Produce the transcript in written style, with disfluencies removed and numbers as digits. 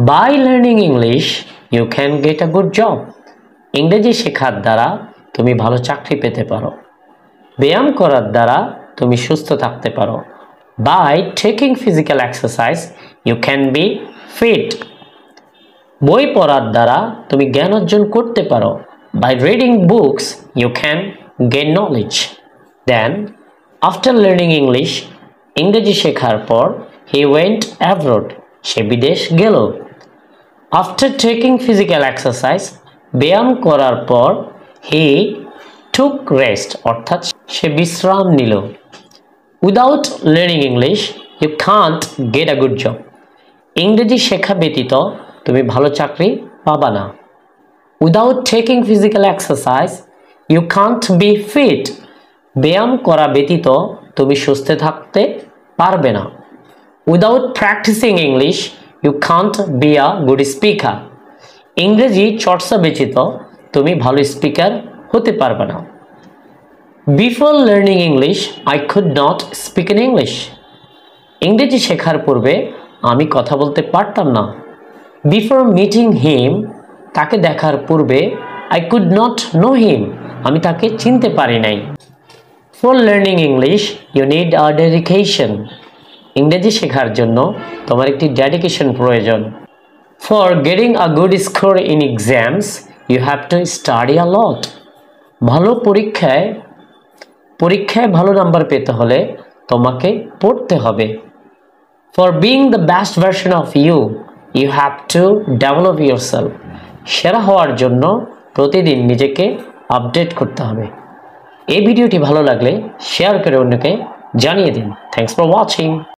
By learning English, you can get a good job. ইংরেজি শেখার দ্বারা তুমি ভালো চাকরি পেতে পারো। ব্যায়াম করার দ্বারা তুমি সুস্থ থাকতে পারো। By taking physical exercise, you can be fit. বই পড়ার দ্বারা তুমি জ্ঞান অর্জন করতে পারো। By reading books, you can gain knowledge. Then, after learning English, ইংরেজি শেখার পর he went abroad. সে বিদেশ গেল। After taking physical exercise, ব্যায়াম করার পর he took rest অর্থাৎ সে বিশ্রাম নিল। Without learning English, you can't get a good job. ইংরেজি শেখা ব্যতীত তুমি ভালো চাকরি পাবা না। Without taking physical exercise, you can't be fit. ব্যায়াম করা ব্যতীত তুমি সুস্থ থাকতে পারবে না। Without practicing English, you can't be a good speaker. ইংরেজি চর্চা ব্যতীত তুমি ভালো স্পিকার হতে পারবে না। Before learning English, I could not speak in English. ইংরেজি শেখার পূর্বে আমি কথা বলতে পারতাম না। Before meeting him, তাকে দেখার পূর্বে I could not know him. আমি তাকে চিনতে পারি নাই। For learning English, you need a dedication. ইংরেজি শেখার জন্য তোমার একটি ডেডিকেশন প্রয়োজন। For getting a good score in exams, you have to study a lot. ভালো পরীক্ষায় ভালো নাম্বার পেতে হলে তোমাকে পড়তে হবে। For being the best version of you, you have to develop yourself. সেরা হওয়ার জন্য প্রতিদিন নিজেকে আপডেট করতে হবে। এই ভিডিওটি ভালো লাগলে শেয়ার করে অন্যকে জানিয়ে দিন। Thanks for watching.